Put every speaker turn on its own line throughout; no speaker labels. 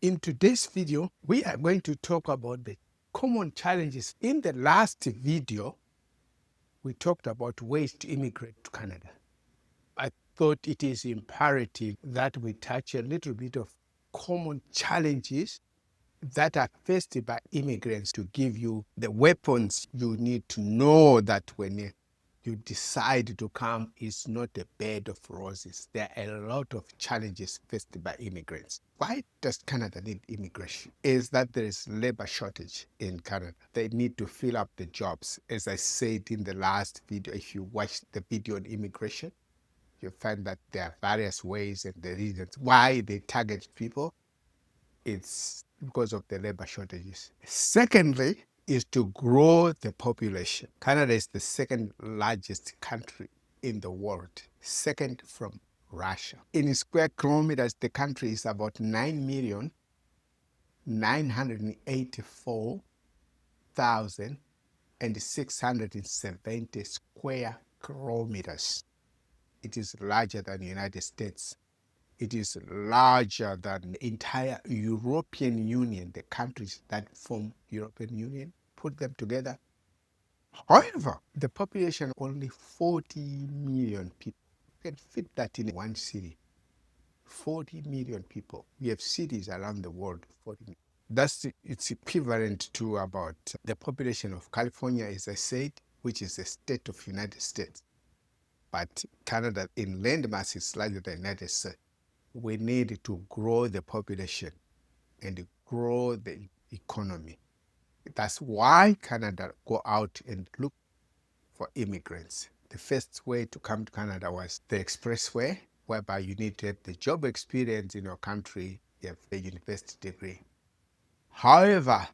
In today's video, we are going to talk about the common challenges. In the last video, we talked about ways to immigrate to Canada. I thought it is imperative that we touch a little bit of common challenges that are faced by immigrants to give you the weapons you need to know that when you decide to come, it's not a bed of roses. There are a lot of challenges faced by immigrants. Why does Canada need immigration? Is that there is labor shortage in Canada. They need to fill up the jobs. As I said in the last video, if you watch the video on immigration, you find that there are various ways and the reasons why they target people. It's because of the labor shortages. Secondly, is to grow the population. Canada is the second largest country in the world, second from Russia. In square kilometers, the country is about 9,984,670 square kilometers. It is larger than the United States. It is larger than the entire European Union, the countries that form European Union, put them together. However, the population only 40 million people. You can fit that in one city. 40 million people. We have cities around the world, 40 million. It's equivalent to about the population of California, as I said, which is a state of United States. But Canada in landmass is larger than the United States. We need to grow the population and grow the economy. That's why Canada go out and look for immigrants. The first way to come to Canada was the expressway, whereby you need to have the job experience in your country, you have a university degree. However,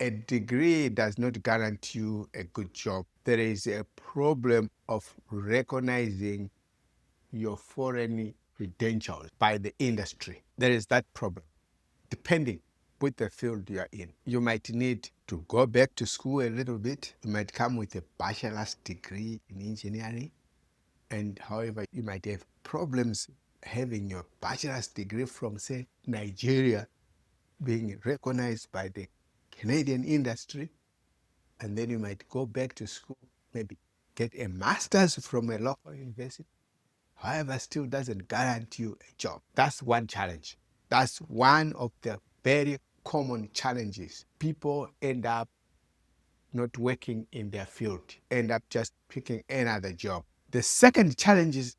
a degree does not guarantee you a good job. There is a problem of recognizing your foreign credentials by the industry. There is that problem, depending with the field you are in. You might need to go back to school a little bit. You might come with a bachelor's degree in engineering. And however, you might have problems having your bachelor's degree from, say, Nigeria being recognized by the Canadian industry. And then you might go back to school, maybe get a master's from a local university. However, still doesn't guarantee you a job. That's one challenge. That's one of the very common challenges. People end up not working in their field, end up just picking another job. The second challenge is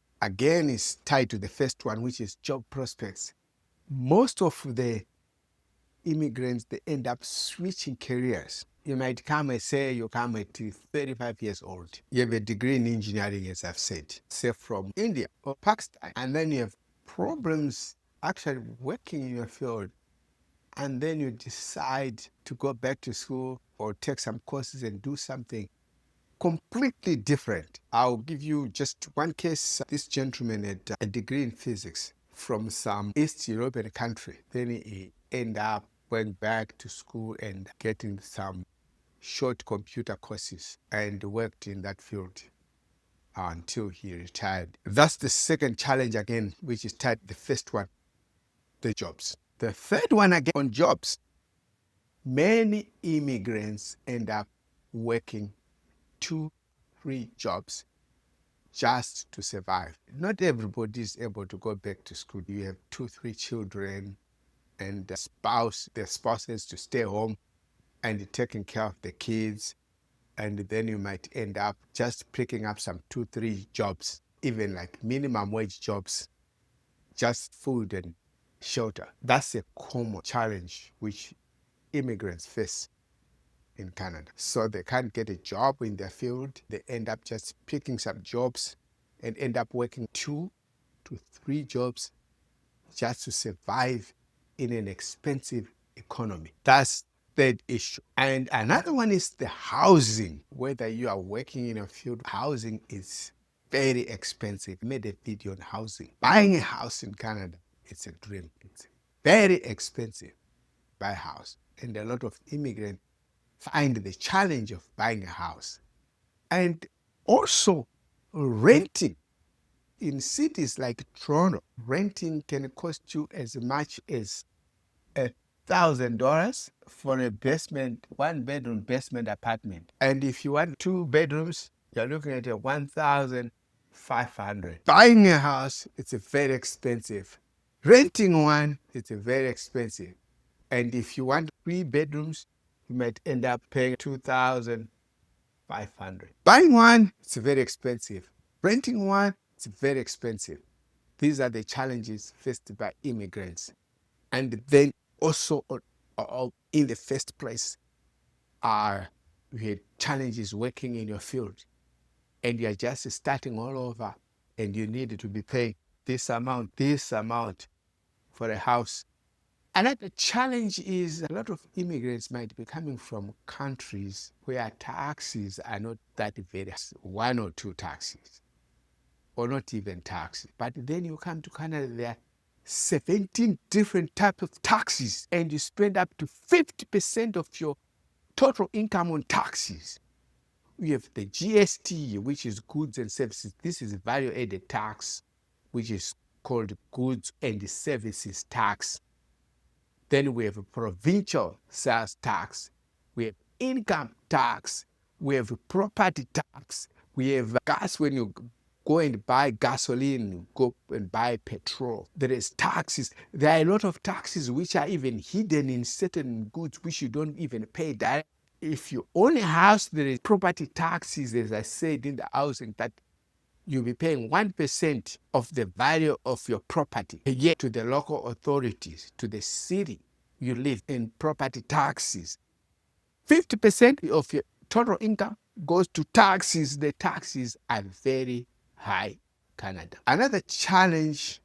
tied to the first one, which is job prospects. Most of the immigrants, they end up switching careers. You might come and say you come at 35 years old. You have a degree in engineering, as I've said, say from India or Pakistan. And then you have problems actually working in your field. And then you decide to go back to school or take some courses and do something completely different. I'll give you just one case. This gentleman had a degree in physics from some East European country. Then he ended up going back to school and getting some short computer courses and worked in that field until he retired. That's the second challenge again, which is tied to the first one, the jobs. The third one again on jobs. Many immigrants end up working 2, 3 jobs just to survive. Not everybody is able to go back to school. You have 2, 3 children and their spouses to stay home and taking care of the kids. And then you might end up just picking up some 2, 3 jobs, even like minimum wage jobs, just food and shelter. That's a common challenge which immigrants face in Canada. So they can't get a job in their field. They end up just picking some jobs and end up working 2 to 3 jobs just to survive in an expensive economy. That's third issue. And another one is the housing. Whether you are working in a field, housing is very expensive. I made a video on housing. Buying a house in Canada, it's a dream. It's very expensive to buy a house. And a lot of immigrants find the challenge of buying a house. And also renting. In cities like Toronto, renting can cost you as much as $1,000 for a basement, 1-bedroom basement apartment. And if you want 2 bedrooms, you're looking at a 1,500. Buying a house, it's a very expensive. Renting one, it's a very expensive. And if you want 3 bedrooms, you might end up paying 2,500. Buying one, it's very expensive. Renting one, it's very expensive. These are the challenges faced by immigrants. And then also in the first place are the challenges working in your field. And you're just starting all over and you need to be paying this amount for a house. Another challenge is a lot of immigrants might be coming from countries where taxes are not that very, 1 or 2 taxes, or not even taxes. But then you come to Canada, there are 17 different types of taxes, and you spend up to 50% of your total income on taxes. We have the GST, which is goods and services. This is value-added tax, which is called goods and services tax. Then we have a provincial sales tax. We have income tax. We have property tax. We have gas when you go and buy gasoline, go and buy petrol. There is taxes. There are a lot of taxes which are even hidden in certain goods which you don't even pay direct. If you own a house, there is property taxes, as I said in the housing, that you'll be paying 1% of the value of your property a year to the local authorities, to the city you live in, property taxes. 50% of your total income goes to taxes. The taxes are very high in Canada. Another challenge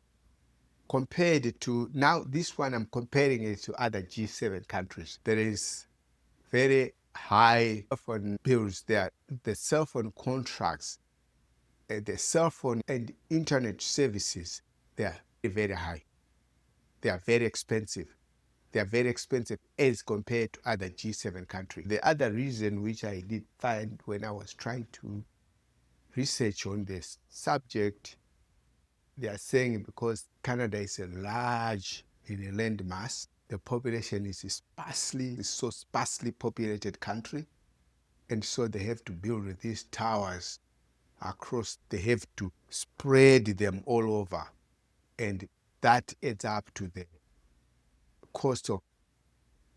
compared to, now this one I'm comparing it to other G7 countries. There is very high cell phone bills there, the cell phone contracts, the cell phone and internet services, they are very high. They are very expensive. They are very expensive as compared to other G7 countries. The other reason which I did find when I was trying to research on this subject, they are saying because Canada is a large in a land mass, the population is so sparsely populated country, and so they have to build these towers across. They have to spread them all over, and that adds up to the cost of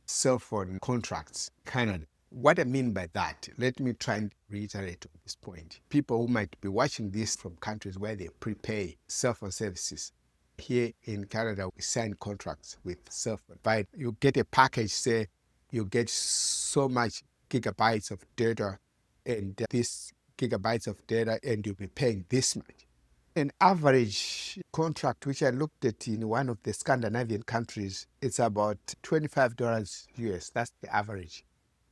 cell phone contracts in Canada. What I mean by that, let me try and reiterate on this point. People who might be watching this from countries where they prepay cell phone services. Here in Canada, we sign contracts with cell phone. But you get a package, say you get so much gigabytes of data, and this gigabytes of data, and you'll be paying this much. An average contract, which I looked at in one of the Scandinavian countries, it's about $25 US. That's the average.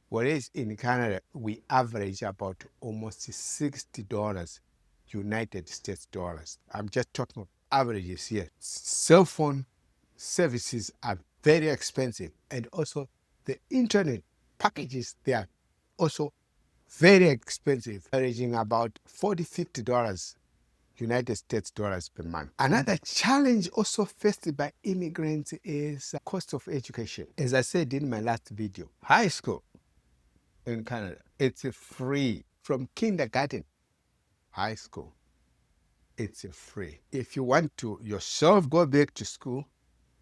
Whereas in Canada, we average about almost $60 United States dollars. I'm just talking of averages here. Cell phone services are very expensive, and also the internet packages, they are also very expensive, averaging about $40-50 United States dollars per month. Another challenge also faced by immigrants is cost of education. As I said in my last video, high school in Canada, it's free from kindergarten, high school. It's free. If you want to yourself go back to school,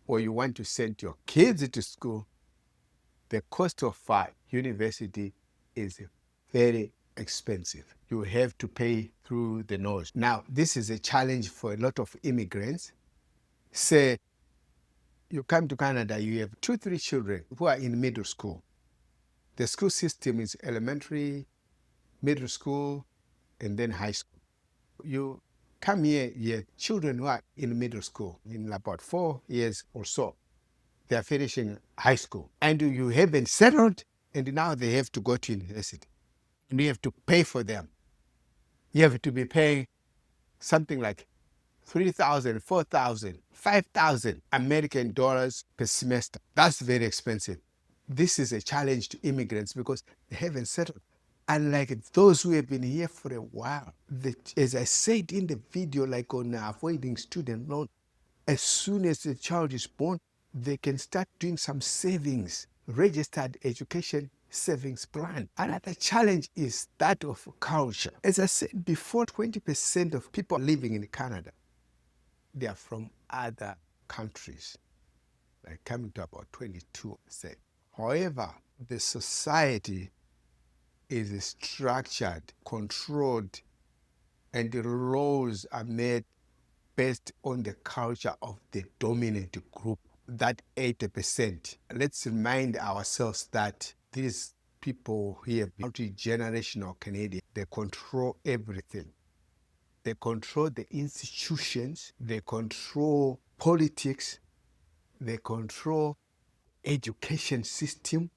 or you want to send your kids to school, the cost of university is very expensive. You have to pay through the nose. Now, this is a challenge for a lot of immigrants. Say you come to Canada, you have 2-3 children who are in middle school. The school system is elementary, middle school, and then high school. You come here, you have children who are in middle school in about 4 years or so. They are finishing high school, and you haven't settled, and now they have to go to university, and you have to pay for them. You have to be paying something like $3,000, $4,000, $5,000 American dollars per semester. That's very expensive. This is a challenge to immigrants because they haven't settled. Unlike those who have been here for a while, as I said in the video, like on avoiding student loan, as soon as the child is born, they can start doing some savings, registered education savings plan. Another challenge is that of culture. As I said before, 20% of people living in Canada, they are from other countries, like coming to about 22%. However, the society is structured, controlled, and the laws are made based on the culture of the dominant group, that 80%. Let's remind ourselves that these people here, multi-generational Canadians, they control everything. They control the institutions, they control politics, they control education system,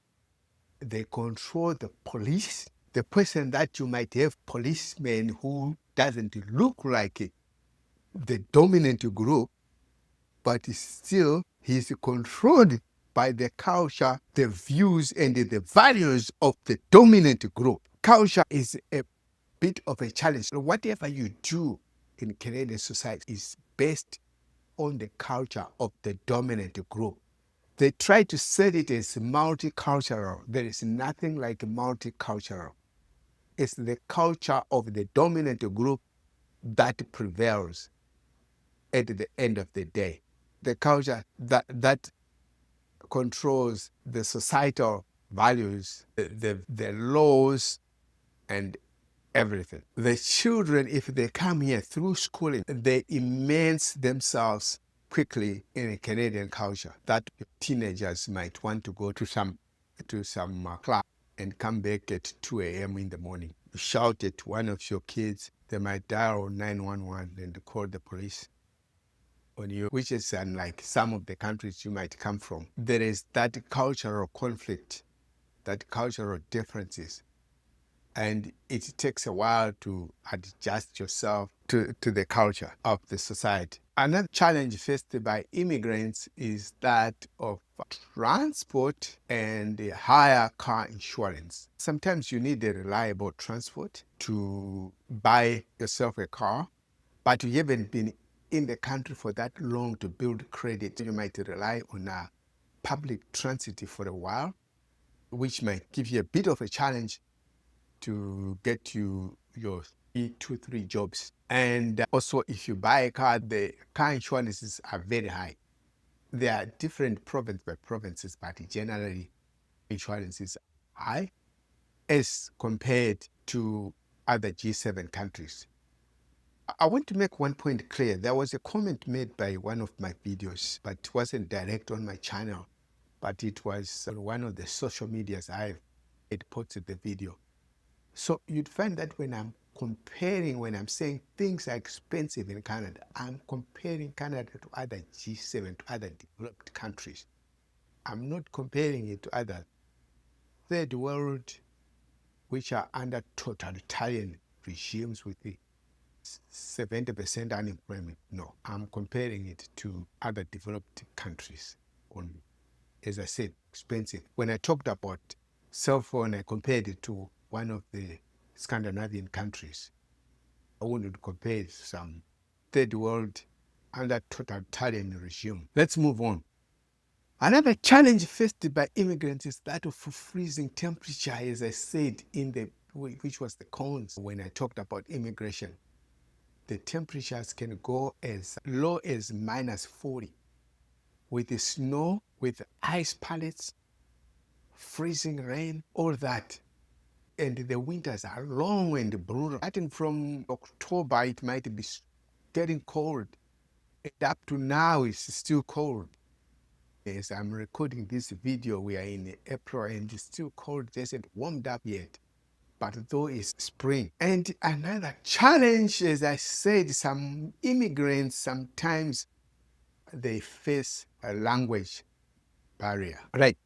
they control the police. The person that you might have policeman who doesn't look like the dominant group, but still he's controlled by the culture, the views, and the values of the dominant group. Culture is a bit of a challenge. Whatever you do in Canadian society is based on the culture of the dominant group. They try to set it as multicultural. There is nothing like multicultural. It's the culture of the dominant group that prevails at the end of the day. The culture that controls the societal values, the laws, and everything. The children, if they come here through schooling, they immerse themselves quickly in a Canadian culture that teenagers might want to go to some club and come back at 2 a.m. in the morning. You shout at one of your kids, they might dial 911 and call the police on you, which is unlike some of the countries you might come from. There is that cultural conflict, that cultural differences. And it takes a while to adjust yourself to the culture of the society. Another challenge faced by immigrants is that of transport and higher car insurance. Sometimes you need a reliable transport to buy yourself a car, but you haven't been in the country for that long to build credit. You might rely on public transit for a while, which might give you a bit of a challenge to get you your 2-3 jobs. And also, if you buy a car, the car insurances are very high. There are different province by provinces, but generally insurances are high as compared to other G7 countries. I want to make one point clear. There was a comment made by one of my videos, but it wasn't direct on my channel, but it was on one of the social medias I had posted the video. So you'd find that when I'm saying things are expensive in Canada, I'm comparing Canada to other G7, to other developed countries. I'm not comparing it to other third world, which are under totalitarian regimes with the 70% unemployment. No, I'm comparing it to other developed countries only. As I said, expensive. When I talked about cell phone, I compared it to one of the Scandinavian countries. I wouldn't compare it to some third world under totalitarian regime. Let's move on. Another challenge faced by immigrants is that of freezing temperature, as I said, which was the cons when I talked about immigration. The temperatures can go as low as -40 with the snow, with ice pellets, freezing rain, all that. And the winters are long and brutal. Starting from October, it might be getting cold. And up to now, it's still cold. As I'm recording this video, we are in April and it's still cold. It hasn't warmed up yet. But though it's spring. And another challenge, as I said, some immigrants sometimes they face a language barrier. Right.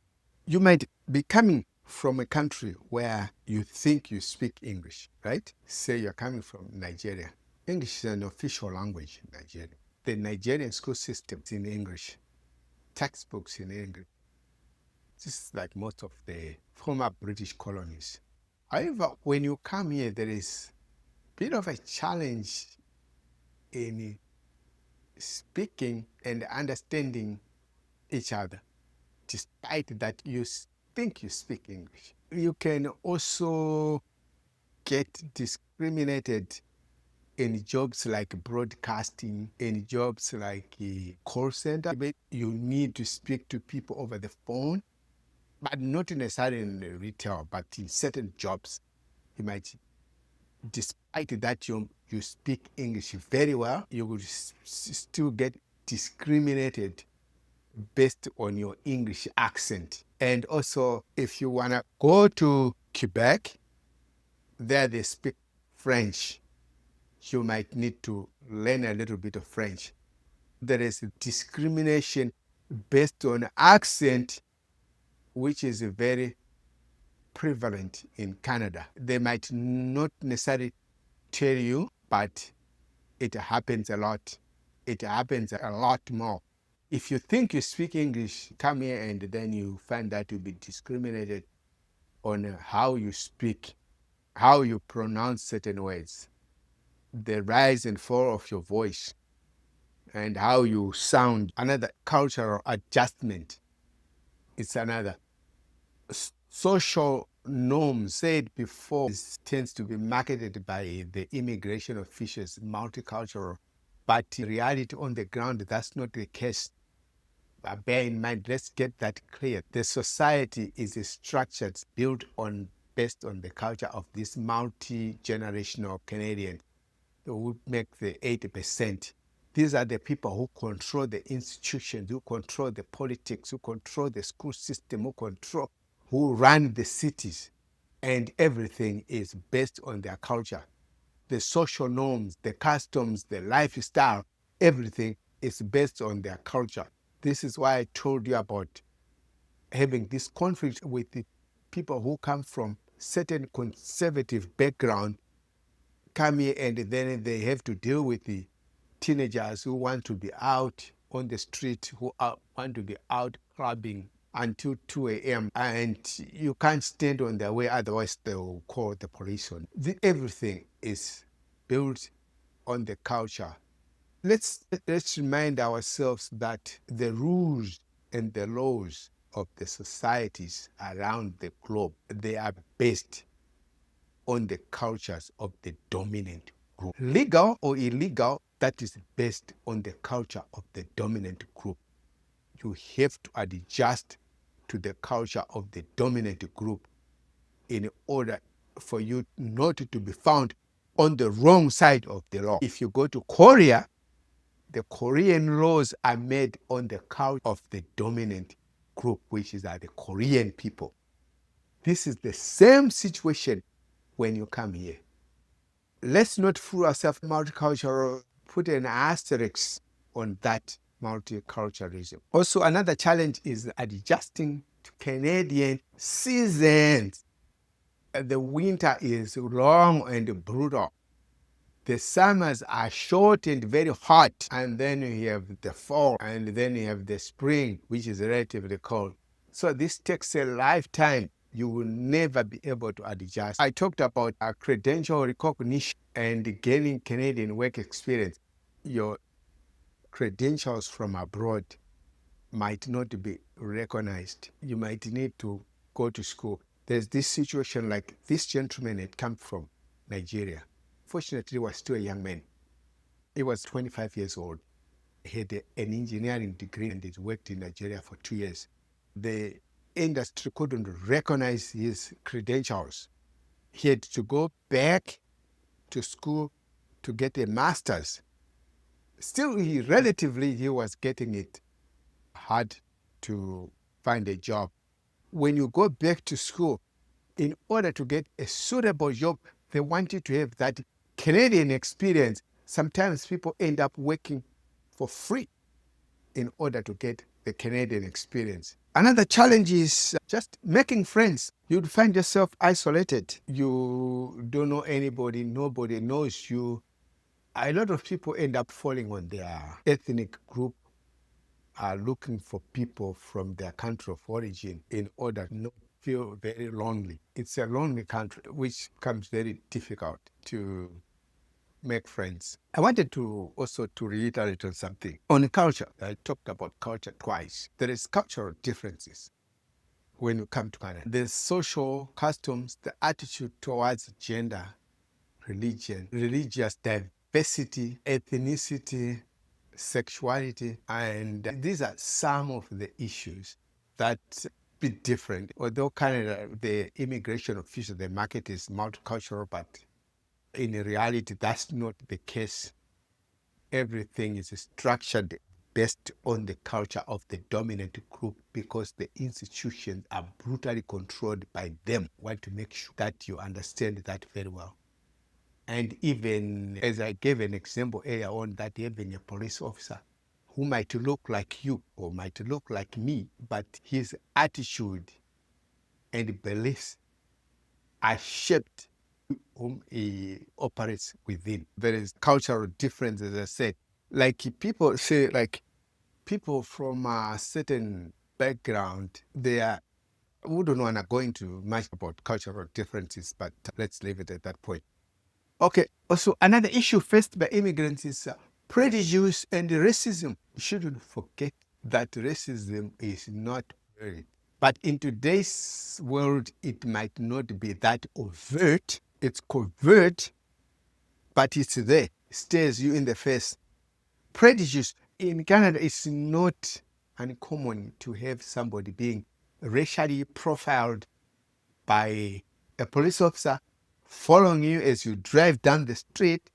You might be coming from a country where you think you speak English, right? Say you're coming from Nigeria. English is an official language in Nigeria. The Nigerian school system is in English. Textbooks in English. This is like most of the former British colonies. However, when you come here, there is a bit of a challenge in speaking and understanding each other, despite that you think you speak English. You can also get discriminated in jobs like broadcasting, in jobs like a call center. You need to speak to people over the phone, but not necessarily in retail, but in certain jobs. You might, despite that you speak English very well, you will still get discriminated based on your English accent. And also, if you want to go to Quebec, there they speak French. You might need to learn a little bit of French. There is discrimination based on accent, which is very prevalent in Canada. They might not necessarily tell you, but it happens a lot. It happens a lot more. If you think you speak English, come here and then you find that you'll be discriminated on how you speak, how you pronounce certain words, the rise and fall of your voice, and how you sound. Another cultural adjustment. It's another. Social norms, said before, tends to be marketed by the immigration officials, multicultural. But in reality, on the ground, that's not the case. But bear in mind, let's get that clear. The society is structured, built on, based on the culture of this multi-generational Canadian who make the 80%. These are the people who control the institutions, who control the politics, who control the school system, who run the cities. And everything is based on their culture. The social norms, the customs, the lifestyle, everything is based on their culture. This is why I told you about having this conflict with the people who come from certain conservative background, come here and then they have to deal with the teenagers who want to be out on the street, who want to be out clubbing until 2 a.m. and you can't stand on their way, otherwise they will call the police on. Everything is built on the culture. Let's remind ourselves that the rules and the laws of the societies around the globe, they are based on the cultures of the dominant group. Legal or illegal, that is based on the culture of the dominant group. You have to adjust to the culture of the dominant group in order for you not to be found on the wrong side of the law. If you go to Korea, the Korean laws are made on the culture of the dominant group, which is the Korean people. This is the same situation when you come here. Let's not fool ourselves. Multicultural, put an asterisk on that multiculturalism. Also, another challenge is adjusting to Canadian seasons. The winter is long and brutal. The summers are short and very hot, and then you have the fall, and then you have the spring, which is relatively cold. So this takes a lifetime. You will never be able to adjust. I talked about credential recognition and gaining Canadian work experience. Your credentials from abroad might not be recognized. You might need to go to school. There's this situation like this gentleman had come from Nigeria. Fortunately, he was still a young man. He was 25 years old. He had an engineering degree and he'd worked in Nigeria for 2 years. The industry couldn't recognize his credentials. He had to go back to school to get a master's. Still, he was getting it hard to find a job. When you go back to school, in order to get a suitable job, they want you to have that Canadian experience. Sometimes people end up working for free in order to get the Canadian experience. Another challenge is just making friends. You'd find yourself isolated. You don't know anybody, nobody knows you. A lot of people end up falling on their ethnic group, are looking for people from their country of origin in order not to feel very lonely. It's a lonely country, which becomes very difficult to make friends. I wanted to also to reiterate on something. On culture, I talked about culture twice. There is cultural differences when you come to Canada. The social customs, the attitude towards gender, religion, religious diversity, ethnicity, sexuality, and these are some of the issues that be different. Although Canada, the immigration official, the market is multicultural, but in reality, that's not the case. Everything is structured based on the culture of the dominant group because the institutions are brutally controlled by them. I want to make sure that you understand that very well. And even as I gave an example earlier on, that even a police officer who might look like you or might look like me, but his attitude and beliefs are shaped whom he operates within. There is cultural difference, as I said. Like people say, like people from a certain background, they are, we don't want to go into much about cultural differences, but let's leave it at that point. Okay, also another issue faced by immigrants is prejudice and racism. You shouldn't forget that racism is not very. But in today's world, it might not be that overt. It's covert, but it's there. It stares you in the face. Prejudice in Canada is not uncommon to have somebody being racially profiled by a police officer following you as you drive down the street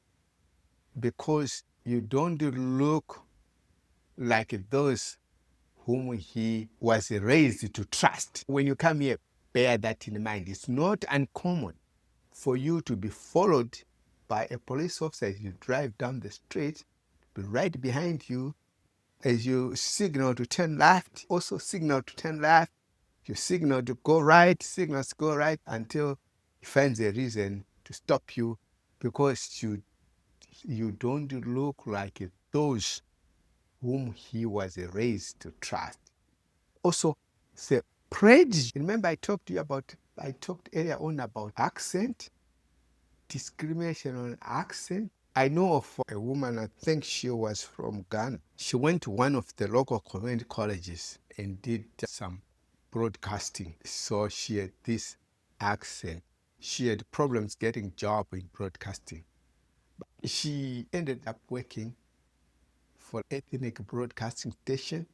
because you don't look like those whom he was raised to trust. When you come here, bear that in mind. It's not uncommon for you to be followed by a police officer as you drive down the street, be right behind you as you signal to turn left, also signal to turn left. You signal to go right, signals to go right until he finds a reason to stop you because you don't look like those whom he was raised to trust. Also, the prejudice. Remember, I talked earlier on about accent, discrimination on accent. I know of a woman, I think she was from Ghana. She went to one of the local community colleges and did some broadcasting. So she had this accent. She had problems getting job in broadcasting. She ended up working for ethnic broadcasting station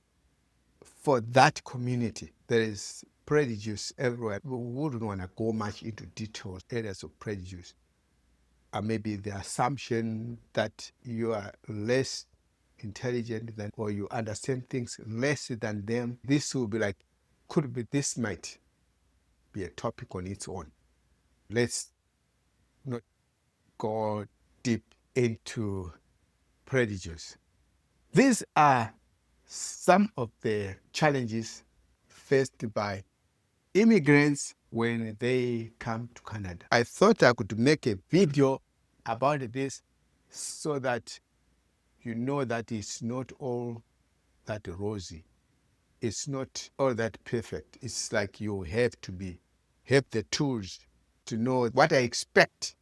for that community. There is prejudice everywhere. We wouldn't want to go much into details, areas of prejudice. Maybe the assumption that you are less intelligent than, or you understand things less than them. This will be like, this might be a topic on its own. Let's not go deep into prejudice. These are some of the challenges faced by immigrants when they come to Canada. I thought I could make a video about this so that you know that it's not all that rosy. It's not all that perfect. It's like you have the tools to know what I expect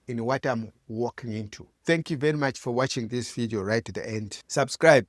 in what I'm walking into. Thank you very much for watching this video right to the end. Subscribe.